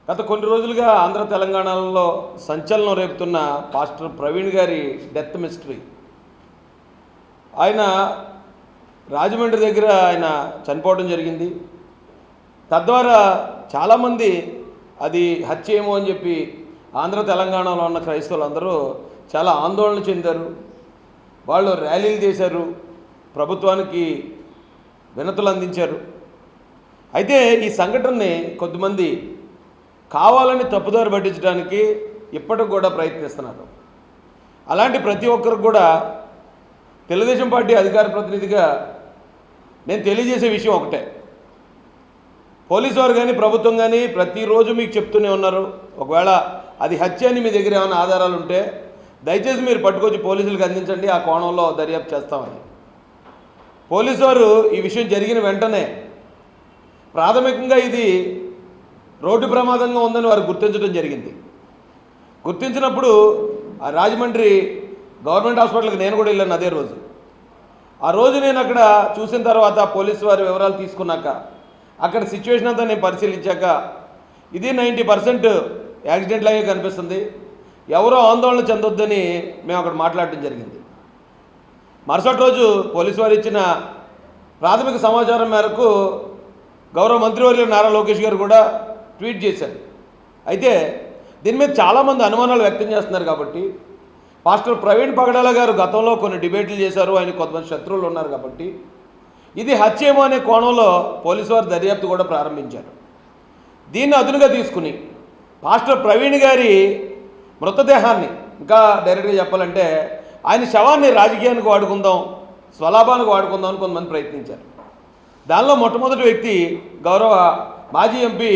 గత కొన్ని రోజులుగా ఆంధ్ర తెలంగాణలో సంచలనం రేపుతున్న పాస్టర్ ప్రవీణ్ గారి డెత్ మిస్టరీ. ఆయన రాజమండ్రి దగ్గర ఆయన చనిపోవడం జరిగింది. తద్వారా చాలామంది అది హత్య ఏమో అని చెప్పి ఆంధ్ర తెలంగాణలో ఉన్న క్రైస్తవులందరూ చాలా ఆందోళన చెందారు. వాళ్ళు ర్యాలీలు చేశారు, ప్రభుత్వానికి వినతులు అందించారు. అయితే ఈ సంఘటనని కొద్దిమంది కావాలని తప్పుదారి పట్టించడానికి ఇప్పటికి కూడా ప్రయత్నిస్తున్నారు. అలాంటి ప్రతి ఒక్కరికి కూడా తెలుగుదేశం పార్టీ అధికార ప్రతినిధిగా నేను తెలియజేసే విషయం ఒకటే. పోలీసు వారు కానీ ప్రభుత్వం కానీ ప్రతిరోజు మీకు చెప్తూనే ఉన్నారు, ఒకవేళ అది హత్య అని మీ దగ్గర ఏమైనా ఆధారాలు ఉంటే దయచేసి మీరు పట్టుకొచ్చి పోలీసులకు అందించండి, ఆ కోణంలో దర్యాప్తు చేస్తామని. పోలీసు వారు ఈ విషయం జరిగిన వెంటనే ప్రాథమికంగా ఇది రోడ్డు ప్రమాదంగా ఉందని వారు గుర్తించడం జరిగింది. గుర్తించినప్పుడు ఆ రాజమండ్రి గవర్నమెంట్ హాస్పిటల్కి నేను కూడా వెళ్ళాను అదే రోజు. ఆ రోజు నేను అక్కడ చూసిన తర్వాత పోలీసు వారి వివరాలు తీసుకున్నాక అక్కడ సిచ్యువేషన్ అంతా నేను పరిశీలించాక ఇది 90% యాక్సిడెంట్ లాగే కనిపిస్తుంది, ఎవరో ఆందోళన చెందొద్దని మేము అక్కడ మాట్లాడటం జరిగింది. మరుసటి రోజు పోలీసు వారు ఇచ్చిన ప్రాథమిక సమాచారం మేరకు గౌరవ మంత్రివర్యులు నారా లోకేష్ గారు కూడా ట్వీట్ చేశారు. అయితే దీని మీద చాలామంది అనుమానాలు వ్యక్తం చేస్తున్నారు. కాబట్టి పాస్టర్ ప్రవీణ్ పగడాల గారు గతంలో కొన్ని డిబేట్లు చేశారు, ఆయన కొంతమంది శత్రువులు ఉన్నారు. కాబట్టి ఇది హత్యేమో అనే కోణంలో పోలీసు వారు దర్యాప్తు కూడా ప్రారంభించారు. దీన్ని అదునుగా తీసుకుని పాస్టర్ ప్రవీణ్ గారి మృతదేహాన్ని, ఇంకా డైరెక్ట్గా చెప్పాలంటే ఆయన శవాన్ని రాజకీయానికి వాడుకుందాం, స్వలాభానికి వాడుకుందాం అని కొంతమంది ప్రయత్నించారు. దానిలో మొట్టమొదటి వ్యక్తి గౌరవ మాజీ ఎంపీ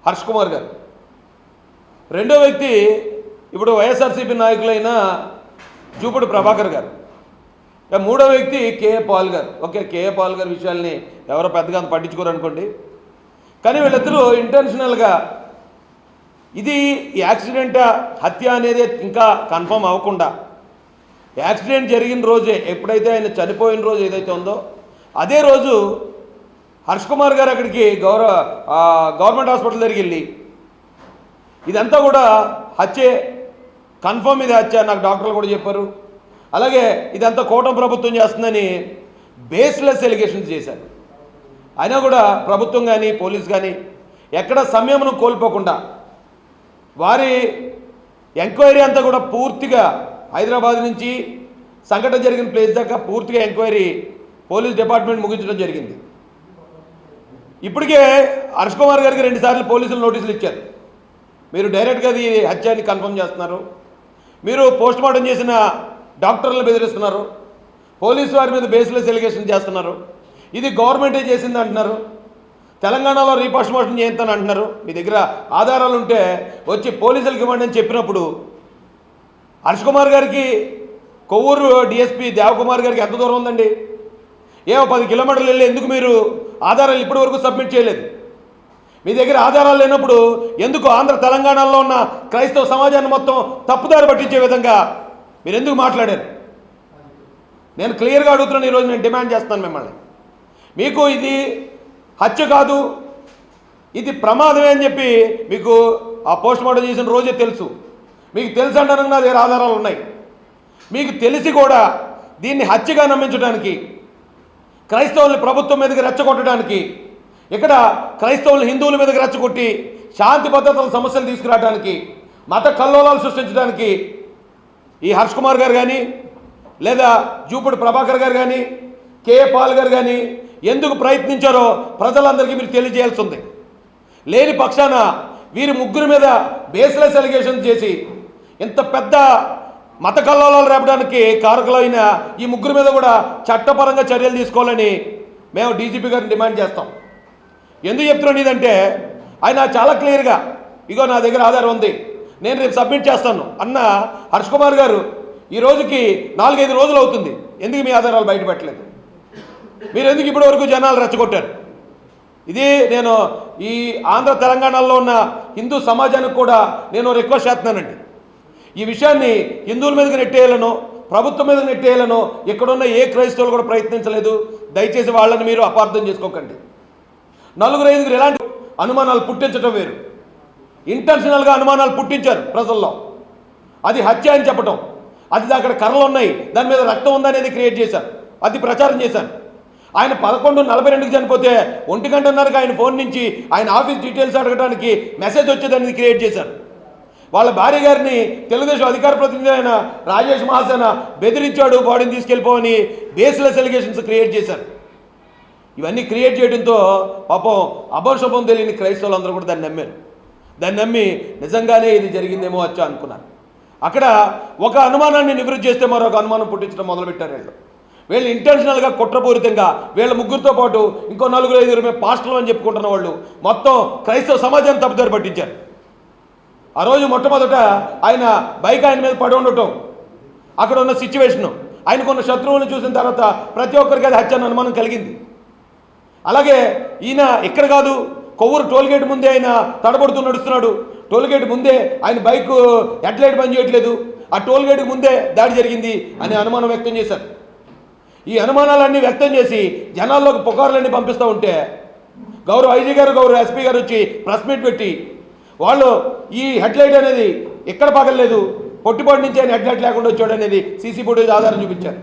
హర్ష్ కుమార్ గారు. రెండో వ్యక్తి ఇప్పుడు వైఎస్ఆర్సీపీ నాయకులైన జూపూడి ప్రభాకర్ గారు. మూడో వ్యక్తి కేఏ పాల్ గారు. ఓకే, కేఏ పాల్ గారి విషయాల్ని ఎవరో పెద్దగా అంత పట్టించుకోరు అనుకోండి, కానీ వీళ్ళిద్దరూ ఇంటెన్షనల్గా ఇది యాక్సిడెంటా హత్య అనేది ఇంకా కన్ఫర్మ్ అవ్వకుండా యాక్సిడెంట్ జరిగిన రోజే, ఎప్పుడైతే ఆయన చనిపోయిన రోజు ఏదైతే ఉందో అదే రోజు హర్ష్ కుమార్ గారు అక్కడికి గవర్నమెంట్ హాస్పిటల్ దగ్గరికి వెళ్ళి ఇదంతా కూడా హత్యే, కన్ఫర్మ్ ఇది హత్య, నాకు డాక్టర్లు కూడా చెప్పారు, అలాగే ఇదంతా కూటమి ప్రభుత్వం చేస్తుందని బేస్లెస్ ఎలిగేషన్స్ చేశారు. అయినా కూడా ప్రభుత్వం కానీ పోలీస్ కానీ ఎక్కడ సంయమనం కోల్పోకుండా వారి ఎంక్వైరీ అంతా కూడా పూర్తిగా హైదరాబాద్ నుంచి సంఘటన జరిగిన ప్లేస్ దాకా పూర్తిగా ఎంక్వైరీ పోలీస్ డిపార్ట్మెంట్ ముగించడం జరిగింది. ఇప్పటికే హర్ష్ కుమార్ గారికి 2 సార్లు పోలీసులు నోటీసులు ఇచ్చారు. మీరు డైరెక్ట్గా అది హత్యాన్ని కన్ఫర్మ్ చేస్తున్నారు, మీరు పోస్ట్మార్టం చేసిన డాక్టర్లను బెదిరిస్తున్నారు, పోలీసు వారి మీద బేస్లెస్ ఎలిగేషన్ చేస్తున్నారు, ఇది గవర్నమెంటే చేసింది అంటున్నారు, తెలంగాణలో రీపోస్ట్మార్టం చేస్తాను అంటున్నారు. మీ దగ్గర ఆధారాలు ఉంటే వచ్చి పోలీసులకు ఇవ్వండి అని చెప్పినప్పుడు హర్ష్ కుమార్ గారికి కొవ్వూరు డిఎస్పీ దేవకుమార్ గారికి ఎంత దూరం ఉందండి? 10 కిలోమీటర్లు వెళ్ళి ఎందుకు మీరు ఆధారాలు ఇప్పటి వరకు సబ్మిట్ చేయలేదు? మీ దగ్గర ఆధారాలు లేనప్పుడు ఎందుకు ఆంధ్ర తెలంగాణలో ఉన్న క్రైస్తవ సమాజాన్ని మొత్తం తప్పుదారి పట్టించే విధంగా మీరు ఎందుకు మాట్లాడారు? నేను క్లియర్గా అడుగుతున్నాను, ఈరోజు నేను డిమాండ్ చేస్తాను మిమ్మల్ని. మీకు ఇది హత్య కాదు, ఇది ప్రమాదమే అని చెప్పి మీకు ఆ పోస్ట్మార్టం చేసిన రోజే తెలుసు. మీకు తెలుసు అంటానికి నా దగ్గర ఆధారాలు ఉన్నాయి. మీకు తెలిసి కూడా దీన్ని హత్యగా నమ్మించడానికి, క్రైస్తవుల్ని ప్రభుత్వం మీదకి రెచ్చగొట్టడానికి, ఇక్కడ క్రైస్తవులు హిందువుల మీదకి రెచ్చగొట్టి శాంతి భద్రతల సమస్యలు తీసుకురావడానికి, మత కల్లోలాలు సృష్టించడానికి ఈ హర్ష్ కుమార్ గారు కానీ లేదా జూపూడి ప్రభాకర్ గారు కానీ కేఏ పాల్ గారు కానీ ఎందుకు ప్రయత్నించారో ప్రజలందరికీ మీరు తెలియజేయాల్సి ఉంది. లేని పక్షాన వీరి ముగ్గురు మీద బేస్లెస్ ఎలిగేషన్ చేసి ఇంత పెద్ద మత కల్లోలాలు రేపడానికి కారకులైన ఈ ముగ్గురు మీద కూడా చట్టపరంగా చర్యలు తీసుకోవాలని మేము డీజీపీ గారిని డిమాండ్ చేస్తాం. ఎందుకు చెప్తున్నాను ఇదంటే, ఆయన చాలా క్లియర్గా ఇగో నా దగ్గర ఆధారం ఉంది, నేను రేపు సబ్మిట్ చేస్తాను అన్న హర్ష్ కుమార్ గారు ఈ రోజుకి 4-5 రోజులు అవుతుంది. ఎందుకు మీ ఆధారాలు బయట పెట్టలేదు? మీరు ఎందుకు ఇప్పటి వరకు జనాలు రెచ్చగొట్టారు? ఇది నేను ఈ ఆంధ్ర తెలంగాణలో ఉన్న హిందూ సమాజానికి కూడా నేను రిక్వెస్ట్ చేస్తున్నానండి. ఈ విషయాన్ని హిందువుల మీదకి నెట్టేయాలనో ప్రభుత్వం మీద నెట్టేయాలనో ఇక్కడున్న ఏ క్రైస్తవులు కూడా ప్రయత్నించలేదు. దయచేసి వాళ్ళని మీరు అపార్థం చేసుకోకండి. 4-5 ఇలాంటి అనుమానాలు పుట్టించడం వేరు. ఇంటెన్షనల్గా అనుమానాలు పుట్టించారు ప్రజల్లో. అది హత్య అని చెప్పటం, అది అక్కడ కర్రలు ఉన్నాయి, దాని మీద రక్తం ఉందనేది క్రియేట్ చేశారు, అది ప్రచారం చేశారు. ఆయన 11:42కి చనిపోతే 1 గంటన్నరకు ఆయన ఫోన్ నుంచి ఆయన ఆఫీస్ డీటెయిల్స్ అడగడానికి మెసేజ్ వచ్చేదనేది క్రియేట్ చేశారు. వాళ్ళ భార్య గారిని తెలుగుదేశం అధికార ప్రతినిధి అయిన రాజేష్ మహాసేన బెదిరించాడు, బాడీని తీసుకెళ్ళిపోవని బేస్లెస్ ఎలిగేషన్స్ క్రియేట్ చేశారు. ఇవన్నీ క్రియేట్ చేయడంతో పాపం అభోషభం తెలియని క్రైస్తవులందరూ కూడా దాన్ని నమ్మారు. దాన్ని నమ్మి నిజంగానే ఇది జరిగిందేమో వచ్చా అనుకున్నారు. అక్కడ ఒక అనుమానాన్ని నివృత్తి చేస్తే మరొక అనుమానం పుట్టించడం మొదలుపెట్టారు. వీళ్ళు ఇంటెన్షనల్గా కుట్రపూరితంగా వీళ్ళ ముగ్గురితో పాటు ఇంకో 4-5 మేము పాస్టర్లు అని చెప్పుకుంటున్న వాళ్ళు మొత్తం క్రైస్తవ సమాజాన్ని తప్పుదారి పట్టించారు. ఆ రోజు మొట్టమొదట ఆయన బైక్ ఆయన మీద పడి ఉండటం, అక్కడ ఉన్న సిచ్యువేషను, ఆయనకున్న శత్రువులను చూసిన తర్వాత ప్రతి ఒక్కరికి అది హత్య అనుమానం కలిగింది. అలాగే ఈయన ఇక్కడ కాదు, కొవ్వూరు టోల్గేట్ ముందే ఆయన తడబడుతూ నడుస్తున్నాడు. టోల్గేట్ ముందే ఆయన బైక్ హెడ్లైట్ పని చేయట్లేదు, ఆ టోల్గేట్కి ముందే దాడి జరిగింది అనే అనుమానం వ్యక్తం చేశారు. ఈ అనుమానాలన్నీ వ్యక్తం చేసి జనాల్లోకి పుకార్లన్నీ పంపిస్తూ ఉంటే గౌరవ ఐజీ గారు, గౌరవ ఎస్పీ గారు వచ్చి ప్రెస్ మీట్ పెట్టి వాళ్ళు ఈ హెడ్లైట్ అనేది ఎక్కడ పగలలేదు, పొట్టిపాటి నుంచి ఆయన హెడ్లైట్ లేకుండా వచ్చాడు అనేది సీసీ ఫుటేజ్ ఆధారం చూపించారు.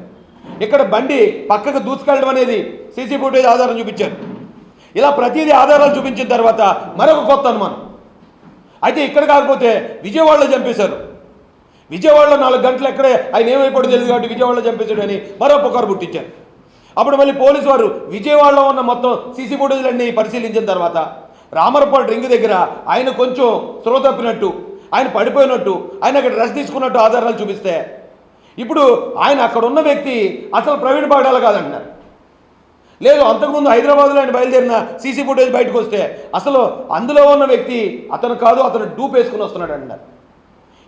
ఇక్కడ బండి పక్కకు దూసుకెళ్ళడం అనేది సీసీ ఫుటేజ్ ఆధారం చూపించారు. ఇలా ప్రతిదీ ఆధారాలు చూపించిన తర్వాత మరొక కొత్త అనుమానం. అయితే ఇక్కడ కాకపోతే విజయవాడలో చంపేశారు. విజయవాడలో 4 గంటలు ఎక్కడే ఆయన ఏమైపోయిందో తెలియదు కాబట్టి విజయవాడలో చంపేశాడు అని మరో పుకారు పుట్టించారు. అప్పుడు మళ్ళీ పోలీసు వారు విజయవాడలో ఉన్న మొత్తం సీసీ ఫుటేజ్లన్నీ పరిశీలించిన తర్వాత రామరపాడు రింగ్ దగ్గర ఆయన కొంచెం స్పృహ తప్పినట్టు, ఆయన పడిపోయినట్టు, ఆయన అక్కడ రెస్ట్ తీసుకున్నట్టు ఆధారాలు చూపిస్తే ఇప్పుడు ఆయన అక్కడ ఉన్న వ్యక్తి అసలు ప్రవీణ్ పగడాల కాదంటున్నారు. లేదు, అంతకుముందు హైదరాబాద్లో ఆయన బయలుదేరిన సీసీ ఫుటేజ్ బయటకు వస్తే అసలు అందులో ఉన్న వ్యక్తి అతను కాదు, అతను డూప్ వేసుకుని వస్తున్నాడు అంటున్నారు.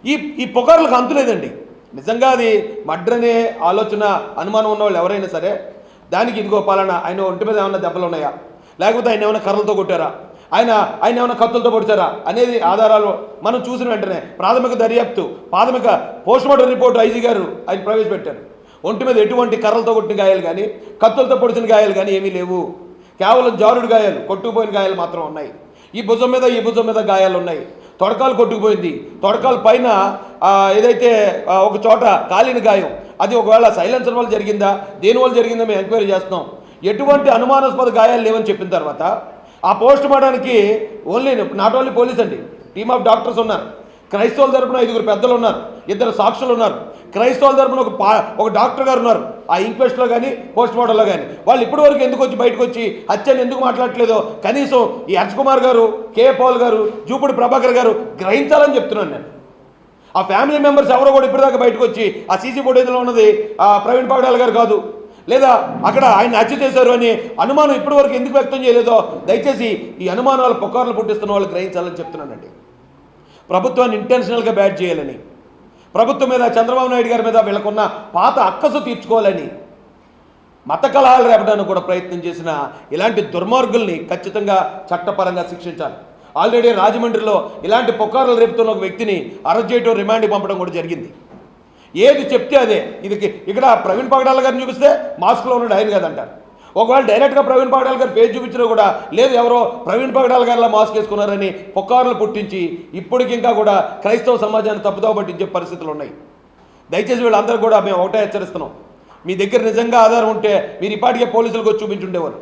ఈ పుకార్లకు అంతులేదండి. నిజంగా అది మర్డర్ అనే ఆలోచన అనుమానం ఉన్న వాళ్ళు ఎవరైనా సరే దానికి ఇదిగో పాలన ఆయన ఒంటి మీద ఏమైనా దెబ్బలు ఉన్నాయా, లేకపోతే ఆయన ఏమైనా కర్రలతో కొట్టారా, ఆయన ఏమైనా కత్తులతో పొడిచారా అనేది ఆధారాలు మనం చూసిన వెంటనే ప్రాథమిక దర్యాప్తు, ప్రాథమిక పోస్ట్మార్టం రిపోర్టు ఐజీ గారు ఆయన ప్రవేశపెట్టారు. ఒంటి మీద ఎటువంటి కర్రలతో కొట్టిన గాయాలు కానీ కత్తులతో పొడిచిన గాయాలు కానీ ఏమీ లేవు. కేవలం జారుడు గాయాలు, కొట్టుకుపోయిన గాయాలు మాత్రం ఉన్నాయి. ఈ భుజం మీద గాయాలు ఉన్నాయి. తొడకాలు కొట్టుకుపోయింది. తొడకాల పైన ఏదైతే ఒక చోట కాలిన గాయం, అది ఒకవేళ సైలెన్సర్ వల్ల జరిగిందా, దేనివల్ల జరిగిందో మేము ఎంక్వైరీ చేస్తున్నాం. ఎటువంటి అనుమానాస్పద గాయాలు లేవని చెప్పిన తర్వాత ఆ పోస్ట్ మార్టానికి నాట్ ఓన్లీ పోలీస్ అండి, టీమ్ ఆఫ్ డాక్టర్స్ ఉన్నారు. క్రైస్తవుల తరపున 5 పెద్దలు ఉన్నారు, 2 సాక్షులు ఉన్నారు. క్రైస్తవుల తరపున ఒక డాక్టర్ గారు ఉన్నారు ఆ ఇంక్వెస్ట్లో కానీ పోస్ట్ మార్టంలో కానీ. వాళ్ళు ఇప్పటి వరకు ఎందుకు వచ్చి బయటకు వచ్చి హత్యను ఎందుకు మాట్లాడట్లేదో కనీసం ఈ హర్ష్ కుమార్ గారు, కే పాల్ గారు, జూపుడి ప్రభాకర్ గారు గ్రహించాలని చెప్తున్నాను నేను. ఆ ఫ్యామిలీ మెంబర్స్ ఎవరో కూడా ఇప్పటిదాకా బయటకు వచ్చి ఆ సీసీ ఫుటేజ్లో ఉన్నది ప్రవీణ్ పగడాల గారు కాదు, లేదా అక్కడ ఆయన హత్య చేశారు అని అనుమానం ఇప్పటి వరకు ఎందుకు వ్యక్తం చేయలేదో దయచేసి ఈ అనుమానాలు పుకార్లు పుట్టిస్తున్న వాళ్ళు గ్రహించాలని చెప్తున్నానండి. ప్రభుత్వాన్ని ఇంటెన్షనల్గా బ్యాడ్ చేయాలని, ప్రభుత్వం మీద, చంద్రబాబు నాయుడు గారి మీద వీళ్ళకున్న పాత అక్కసు తీర్చుకోవాలని, మత కలహాలు రేపడానికి కూడా ప్రయత్నం చేసిన ఇలాంటి దుర్మార్గుల్ని ఖచ్చితంగా చట్టపరంగా శిక్షించాలి. ఆల్రెడీ రాజమండ్రిలో ఇలాంటి పుకార్లు రేపుతున్న ఒక వ్యక్తిని అరెస్ట్ చేయడం, రిమాండ్కి పంపడం కూడా జరిగింది. ఏది చెప్తే అదే. ఇక్కడ ప్రవీణ్ పగడాల గారిని చూపిస్తే మాస్క్లో ఉన్నాడు ఆయన కదంటారు. ఒకవేళ డైరెక్ట్గా ప్రవీణ్ పగడాల గారి పేరు చూపించినా కూడా లేదు, ఎవరో ప్రవీణ్ పగడాల గారిలా మాస్క్ వేసుకున్నారని పుకార్లు పుట్టించి ఇప్పటికి ఇంకా కూడా క్రైస్తవ సమాజాన్ని తప్పుదోవ పట్టించే పరిస్థితులు ఉన్నాయి. దయచేసి వీళ్ళందరూ కూడా మేము ఒకటే హెచ్చరిస్తున్నాం, మీ దగ్గర నిజంగా ఆధారం ఉంటే మీరు ఇప్పటికే పోలీసులకు వచ్చి చూపించుండేవారు.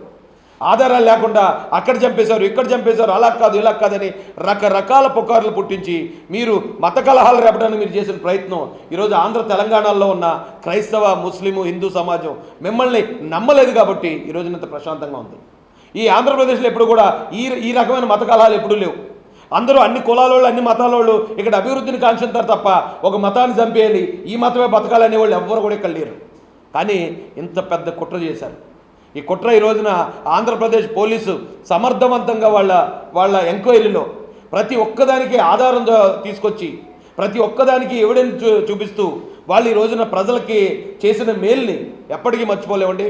ఆధారాలు లేకుండా అక్కడ చంపేశారు, ఇక్కడ చంపేశారు, అలా కాదు ఇలా కాదని రకరకాల పుకార్లు పుట్టించి మీరు మత కలహాలు రేపడానికి మీరు చేసిన ప్రయత్నం ఈరోజు ఆంధ్ర తెలంగాణలో ఉన్న క్రైస్తవ, ముస్లిము, హిందూ సమాజం మిమ్మల్ని నమ్మలేదు కాబట్టి ఈరోజు ఇంత ప్రశాంతంగా ఉంది. ఈ ఆంధ్రప్రదేశ్లో ఎప్పుడు కూడా ఈ రకమైన మత కలహాలు ఎప్పుడూ లేవు. అందరూ అన్ని కులాల వాళ్ళు, అన్ని మతాల వాళ్ళు ఇక్కడ అభివృద్ధిని కాంక్షింతారు తప్ప ఒక మతాన్ని చంపేయాలి, ఈ మతమే బతకాలనే వాళ్ళు ఎవ్వరు కూడా ఇక్కడ లేరు. కానీ ఇంత పెద్ద కుట్ర చేశారు. ఈ కుట్ర ఈ రోజున ఆంధ్రప్రదేశ్ పోలీసు సమర్థవంతంగా వాళ్ళ ఎంక్వైరీలో ప్రతి ఒక్కదానికి ఆధారం తీసుకొచ్చి ప్రతి ఒక్కదానికి ఎవిడెన్స్ చూపిస్తూ వాళ్ళు ఈ రోజున ప్రజలకి చేసిన మేల్ని ఎప్పటికీ మర్చిపోలేమండి.